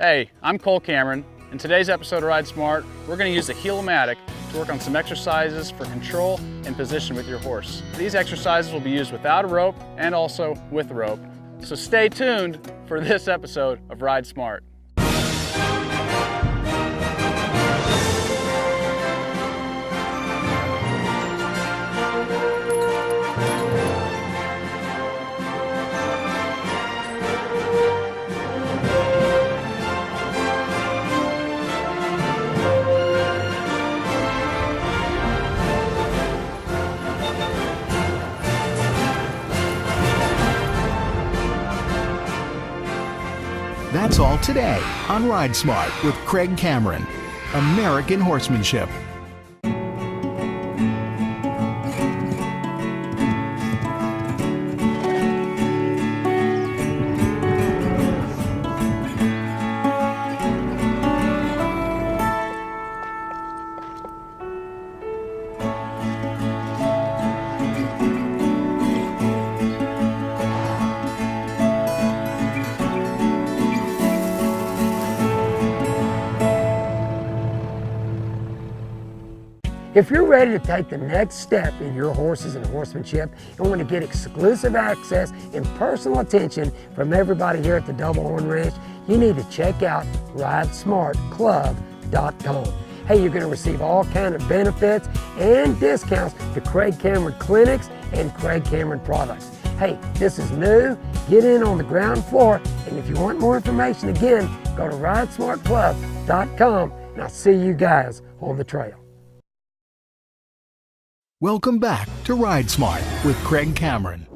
Hey, I'm Cole Cameron. In today's episode of Ride Smart, we're going to use the Heel-O-Matic to work on some exercises for control and position with your horse. These exercises will be used without a rope and also with a rope. So stay tuned for this episode of Ride Smart. That's all today on Ride Smart with Craig Cameron. American Horsemanship. If you're ready to take the next step in your horses and horsemanship and want to get exclusive access and personal attention from everybody here at the Double Horn Ranch, you need to check out RideSmartClub.com. Hey, you're going to receive all kinds of benefits and discounts to Craig Cameron clinics and Craig Cameron products. Hey, this is new. Get in on the ground floor, and if you want more information, again, go to RideSmartClub.com, and I'll see you guys on the trail. Welcome back to Ride Smart with Craig Cameron.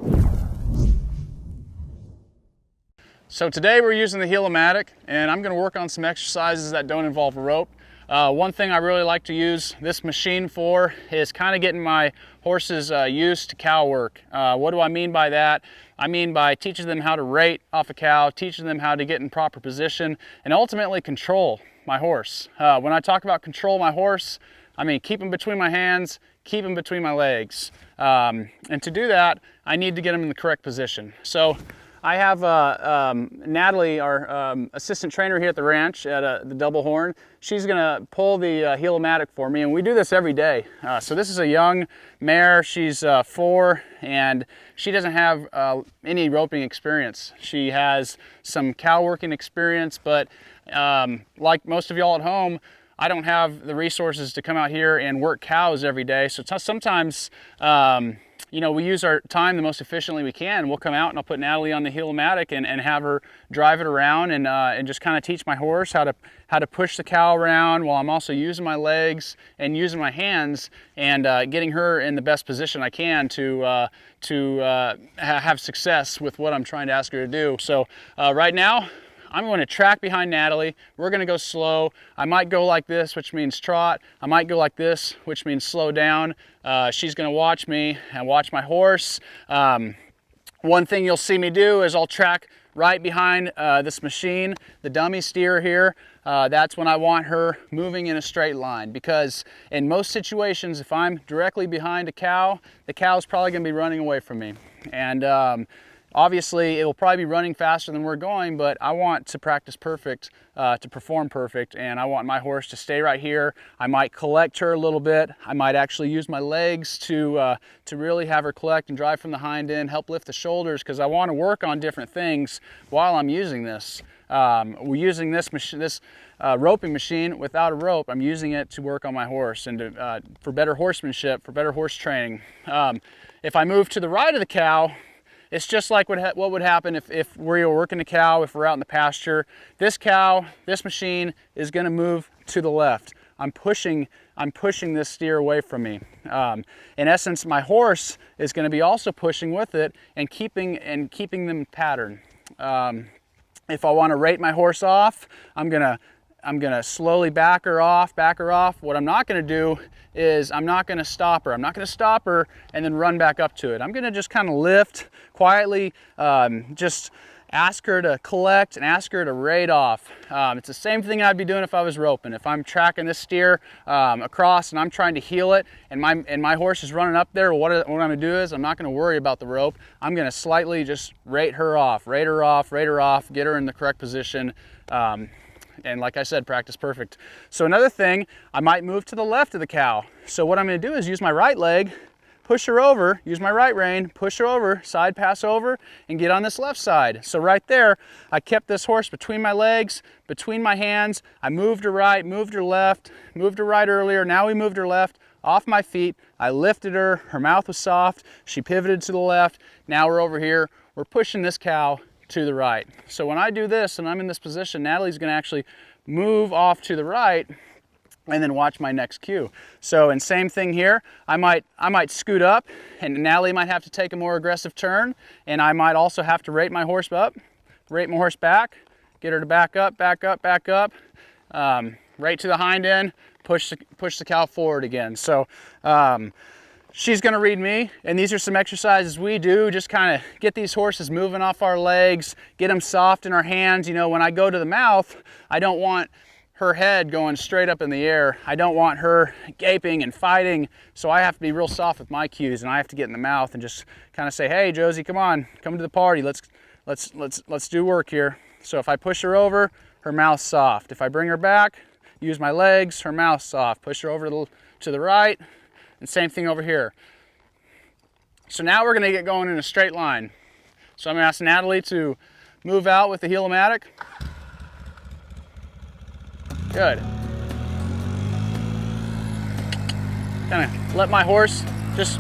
So today we're using the Heel-O-Matic, and I'm going to work on some exercises that don't involve a rope. One thing I really like to use this machine for is kind of getting my horses used to cow work. What do I mean by that? I mean by teaching them how to rate off a cow, teaching them how to get in proper position, and ultimately control my horse. When I talk about control my horse, I mean keep him between my hands, keep him between my legs. And to do that, I need to get him in the correct position. So I have Natalie, our assistant trainer here at the ranch at the Double Horn. She's gonna pull the Heel-O-Matic for me, and we do this every day. So this is a young mare. She's 4, and she doesn't have any roping experience. She has some cow working experience, but like most of y'all at home, I don't have the resources to come out here and work cows every day. So sometimes, you know, we use our time the most efficiently we can. We'll come out and I'll put Natalie on the Heel-O-Matic and have her drive it around and just kind of teach my horse how to push the cow around while I'm also using my legs and using my hands and getting her in the best position I can to have success with what I'm trying to ask her to do. So right now, I'm going to track behind Natalie. We're going to go slow. I might go like this, which means trot. I might go like this, which means slow down. She's going to watch me and watch my horse. One thing you'll see me do is I'll track right behind this machine, the dummy steer here. That's when I want her moving in a straight line, because in most situations, if I'm directly behind a cow, the cow's probably going to be running away from me. And obviously, it will probably be running faster than we're going, but I want to practice perfect, to perform perfect, and I want my horse to stay right here. I might collect her a little bit. I might actually use my legs to really have her collect and drive from the hind end, help lift the shoulders, because I want to work on different things while I'm using this. We're using this roping machine without a rope. I'm using it to work on my horse and for better horsemanship, for better horse training. If I move to the right of the cow, it's just like what would happen if we were working a cow, if we're out in the pasture. This cow, this machine is going to move to the left. I'm pushing this steer away from me. In essence, my horse is going to be also pushing with it and keeping them pattern. If I want to rate my horse off, I'm gonna slowly back her off. What I'm not gonna do is I'm not gonna stop her. I'm not gonna stop her and then run back up to it. I'm gonna just kind of lift quietly, just ask her to collect and ask her to rate off. It's the same thing I'd be doing if I was roping. If I'm tracking this steer across and I'm trying to heel it and my horse is running up there, what I'm gonna do is I'm not gonna worry about the rope. I'm gonna slightly just rate her off, get her in the correct position. And like I said, practice perfect. So another thing, I might move to the left of the cow. So what I'm going to do is use my right leg, push her over, use my right rein, push her over, side pass over, and get on this left side. So right there, I kept this horse between my legs, between my hands. I moved her right, moved her left, moved her right earlier. Now we moved her left, off my feet. I lifted her, her mouth was soft. She pivoted to the left. Now we're over here. We're pushing this cow to the right. So when I do this and I'm in this position, Natalie's gonna actually move off to the right and then watch my next cue. So, and same thing here, I might scoot up, and Natalie might have to take a more aggressive turn, and I might also have to rate my horse up, rate my horse back, get her to back up, back up, back up, right to the hind end, push the cow forward again. So she's gonna read me, and these are some exercises we do, just kind of get these horses moving off our legs, get them soft in our hands. You know, when I go to the mouth, I don't want her head going straight up in the air. I don't want her gaping and fighting, so I have to be real soft with my cues, and I have to get in the mouth and just kind of say, hey Josie, come on, come to the party, let's do work here. So if I push her over, her mouth's soft. If I bring her back, use my legs, her mouth's soft. Push her over to the right, and same thing over here. So now we're gonna get going in a straight line. So I'm gonna ask Natalie to move out with the Heel-O-Matic. Good. Kind of let my horse just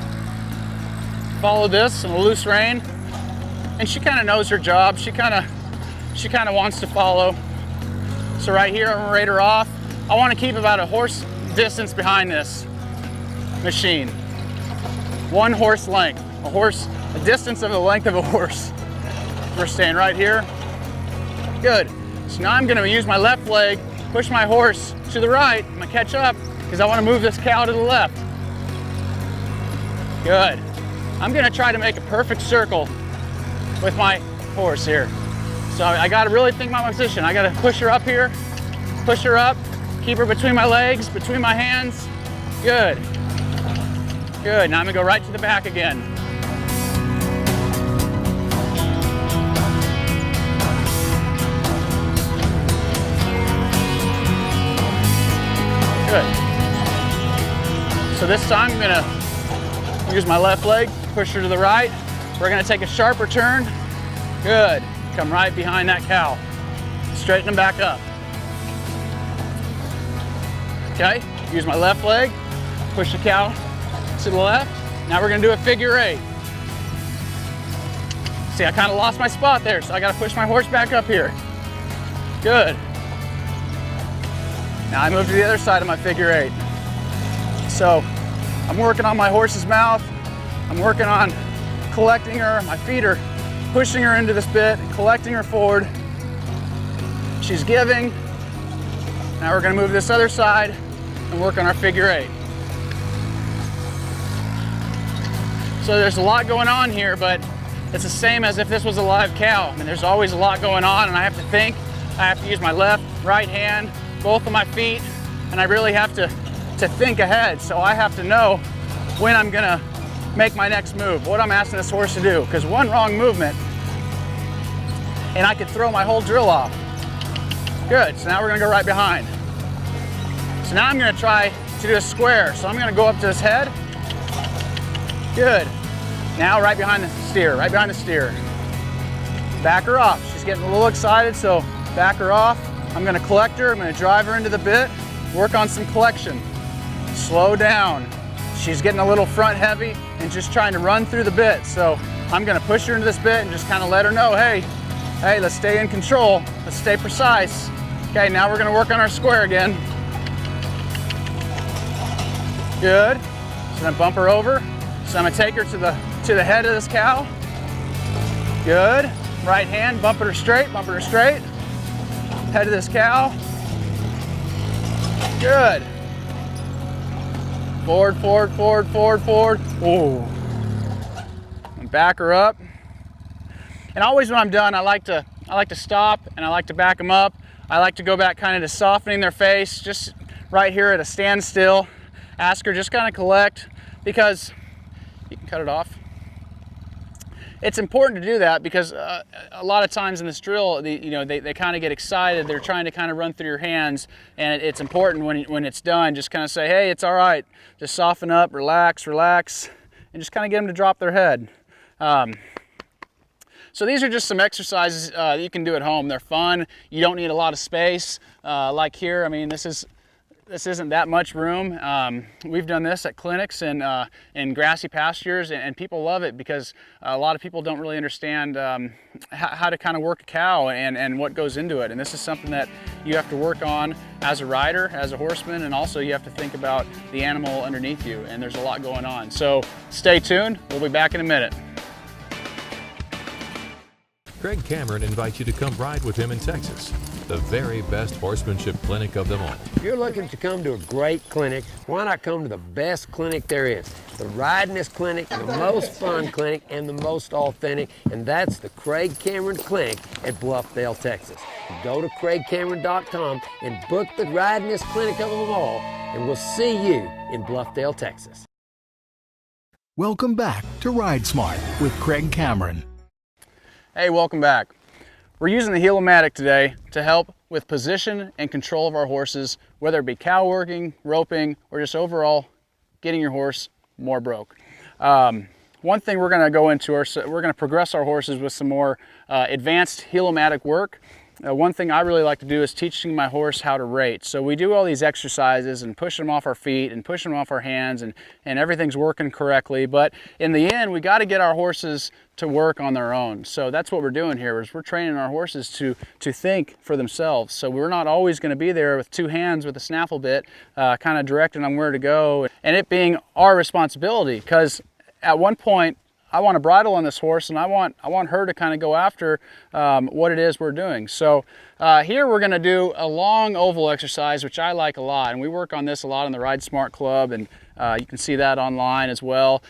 follow this in a loose rein. And she kind of knows her job. She kind of wants to follow. So right here, I'm gonna rate her off. I want to keep about a horse distance behind this machine. 1 horse length. A distance of the length of a horse. We're staying right here. Good. So now I'm gonna use my left leg, push my horse to the right. I'm gonna catch up because I want to move this cow to the left. Good. I'm gonna try to make a perfect circle with my horse here. So I gotta really think about my position. I gotta push her up here, push her up, keep her between my legs, between my hands. Good. Good. Now I'm gonna go right to the back again. Good. So this time I'm gonna use my left leg, push her to the right. We're gonna take a sharper turn. Good. Come right behind that cow. Straighten them back up. Okay, use my left leg, push the cow to the left. Now we're gonna do a figure 8. See, I kind of lost my spot there, so I gotta push my horse back up here. Good. Now I move to the other side of my figure 8. So I'm working on my horse's mouth. I'm working on collecting her. My feet are pushing her into this bit, collecting her forward. She's giving. Now we're gonna move to this other side and work on our figure 8. So there's a lot going on here, but it's the same as if this was a live cow. I mean, there's always a lot going on, and I have to think. I have to use my left, right hand, both of my feet, and I really have to think ahead. So I have to know when I'm gonna make my next move, what I'm asking this horse to do, because one wrong movement and I could throw my whole drill off. Good, so now we're gonna go right behind. So now I'm gonna try to do a square. So I'm gonna go up to his head. Good. Now right behind the steer, right behind the steer. Back her off. She's getting a little excited, so back her off. I'm gonna collect her, I'm gonna drive her into the bit, work on some collection. Slow down. She's getting a little front heavy and just trying to run through the bit. So I'm gonna push her into this bit and just kind of let her know, hey, let's stay in control. Let's stay precise. Okay, now we're gonna work on our square again. Good. So then bump her over. So I'm gonna take her to the head of this cow. Good. Right hand, bumping her straight, bumping her straight. Head of this cow. Good. Forward, forward, forward, forward, forward. Ooh. And back her up. And always when I'm done, I like to stop and I like to back them up. I like to go back kind of to softening their face, just right here at a standstill. Ask her just kind of collect, because you can cut it off. it's important to do that because a lot of times in this drill, they kind of get excited. They're trying to kind of run through your hands, and it's important when it's done, just kind of say, hey, it's all right. Just soften up, relax, and just kind of get them to drop their head. So these are just some exercises that you can do at home. They're fun. You don't need a lot of space. Like here, I mean, this isn't that much room. We've done this at clinics and in grassy pastures, and people love it because a lot of people don't really understand how to kind of work a cow and what goes into it. And this is something that you have to work on as a rider, as a horseman, and also you have to think about the animal underneath you, and there's a lot going on. So stay tuned. We'll be back in a minute. Craig Cameron invites you to come ride with him in Texas, the very best horsemanship clinic of them all. If you're looking to come to a great clinic, why not come to the best clinic there is? The ridingest clinic, the most fun clinic, and the most authentic, and that's the Craig Cameron Clinic at Bluffdale, Texas. Go to craigcameron.com and book the ridingest clinic of them all, and we'll see you in Bluffdale, Texas. Welcome back to Ride Smart with Craig Cameron. Hey, welcome back. We're using the Heel-O-Matic today to help with position and control of our horses, whether it be cow working, roping, or just overall getting your horse more broke. One thing we're going to go into, we're going to progress our horses with some more advanced Heel-O-Matic work. One thing I really like to do is teaching my horse how to rate. So we do all these exercises and push them off our feet and push them off our hands, and everything's working correctly. But in the end, we got to get our horses to work on their own. So that's what we're doing here, is we're training our horses to think for themselves. So we're not always going to be there with two hands with a snaffle bit, kind of directing them where to go, and it being our responsibility, because at one point, I want to bridle on this horse, and I want her to kind of go after what it is we're doing. So here we're going to do a long oval exercise, which I like a lot, and we work on this a lot in the Ride Smart Club, and you can see that online as well.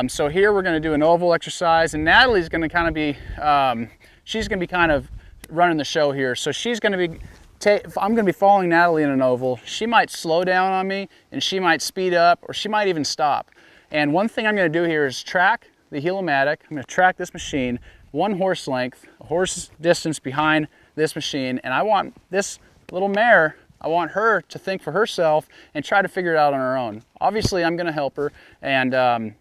So here we're going to do an oval exercise, and Natalie's going to kind of be, she's going to be kind of running the show here. So she's going to be, I'm going to be following Natalie in an oval. She might slow down on me, and she might speed up, or she might even stop. And one thing I'm going to do here is track the Heel-O-Matic. I'm going to track this machine 1 horse length, a horse distance behind this machine, and I want this little mare, I want her to think for herself and try to figure it out on her own. Obviously, I'm going to help her, and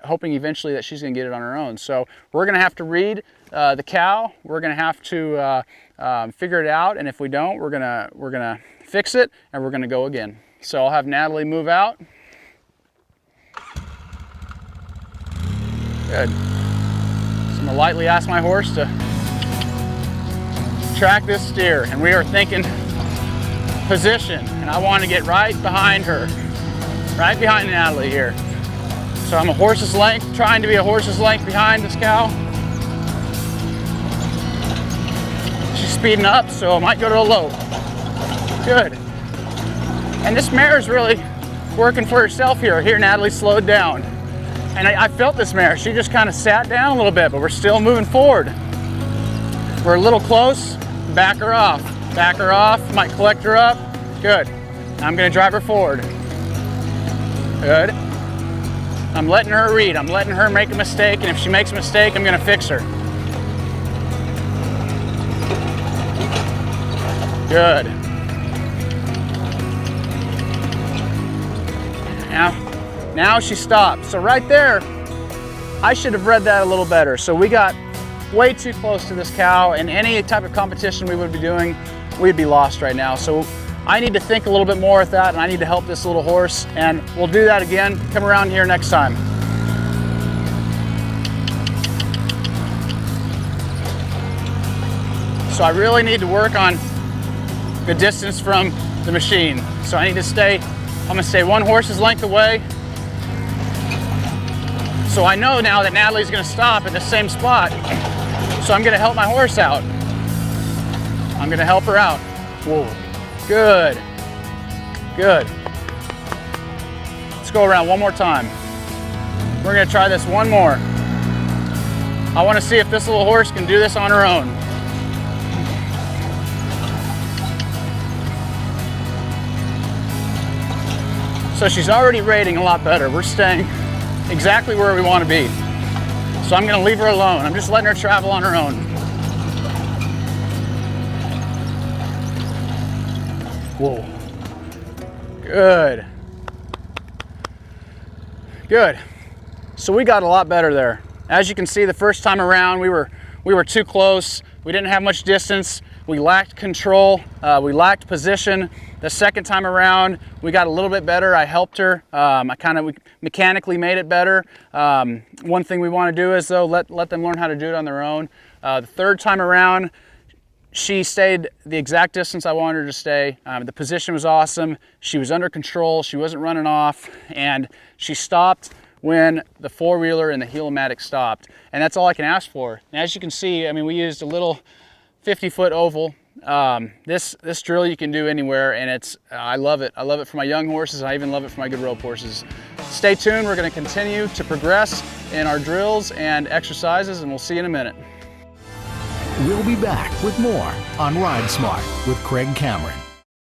hoping eventually that she's going to get it on her own. So we're going to have to read the cow. We're going to have to figure it out, and if we don't, we're gonna fix it, and we're going to go again. So I'll have Natalie move out. Good. So I'm going to lightly ask my horse to track this steer, and we are thinking position, and I want to get right behind her, right behind Natalie here. So I'm a horse's length, trying to be a horse's length behind this cow. She's speeding up, so I might go to a lope. Good. And this mare is really working for herself here. Here, Natalie slowed down. And I felt this mare. She just kind of sat down a little bit, but we're still moving forward. We're a little close. Back her off. Back her off. Might collect her up. Good. I'm going to drive her forward. Good. I'm letting her read. I'm letting her make a mistake, and if she makes a mistake, I'm going to fix her. Good. Now she stopped. So right there, I should have read that a little better. So we got way too close to this cow, and any type of competition we would be doing, we'd be lost right now. So I need to think a little bit more with that, and I need to help this little horse, and we'll do that again. Come around here next time. So I really need to work on the distance from the machine. So I need to stay, I'm gonna stay 1 horse's length away. So I know now that Natalie's gonna stop at the same spot. So I'm gonna help my horse out. I'm gonna help her out. Whoa, good, good. Let's go around one more time. We're gonna try this one more. I wanna see if this little horse can do this on her own. So she's already rating a lot better. We're staying exactly where we want to be. So I'm gonna leave her alone. I'm just letting her travel on her own. Whoa. Good. Good. So we got a lot better there. As you can see, the first time around, we were too close. We didn't have much distance. We lacked control. We lacked position. The second time around, we got a little bit better. I helped her. I kind of mechanically made it better. One thing we want to do is, though, let them learn how to do it on their own. The third time around, she stayed the exact distance I wanted her to stay. The position was awesome. She was under control. She wasn't running off, and she stopped when the four-wheeler and the Heel-O-Matic stopped. And that's all I can ask for. And as you can see, I mean, we used a little 50-foot oval. This drill you can do anywhere, and I love it. I love it for my young horses. I even love it for my good rope horses. Stay tuned. We're going to continue to progress in our drills and exercises, and we'll see you in a minute. We'll be back with more on Ride Smart with Craig Cameron.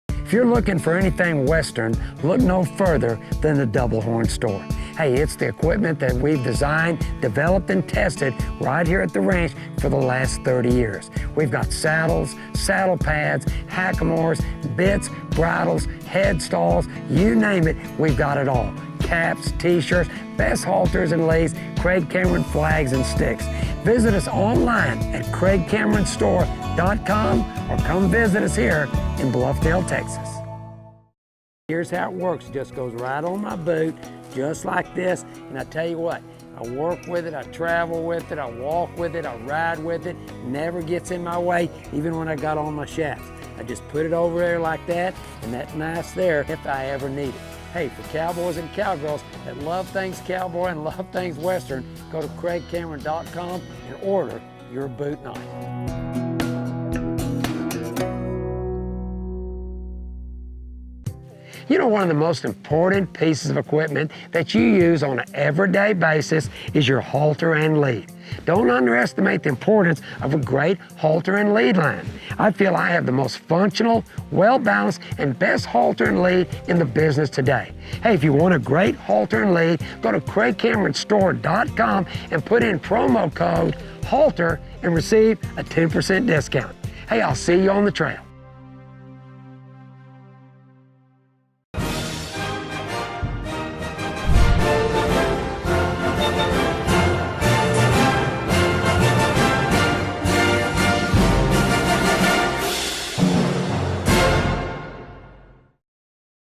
If you're looking for anything Western, look no further than the Double Horn Store. Hey, it's the equipment that we've designed, developed, and tested right here at the ranch for the last 30 years. We've got saddles, saddle pads, hackamores, bits, bridles, head stalls, you name it, we've got it all. Caps, t-shirts, best halters and leads, Craig Cameron flags and sticks. Visit us online at CraigCameronStore.com or come visit us here in Bluffdale, Texas. Here's how it works. It just goes right on my boot, just like this. And I tell you what, I work with it, I travel with it, I walk with it, I ride with it. Never gets in my way, even when I got on my shafts. I just put it over there like that, and that's nice there if I ever need it. Hey, for cowboys and cowgirls that love things cowboy and love things Western, go to CraigCameron.com and order your boot knife. You know, one of the most important pieces of equipment that you use on an everyday basis is your halter and lead. Don't underestimate the importance of a great halter and lead line. I feel I have the most functional, well-balanced, and best halter and lead in the business today. Hey, if you want a great halter and lead, go to CraigCameronStore.com and put in promo code HALTER and receive a 10% discount. Hey, I'll see you on the trail.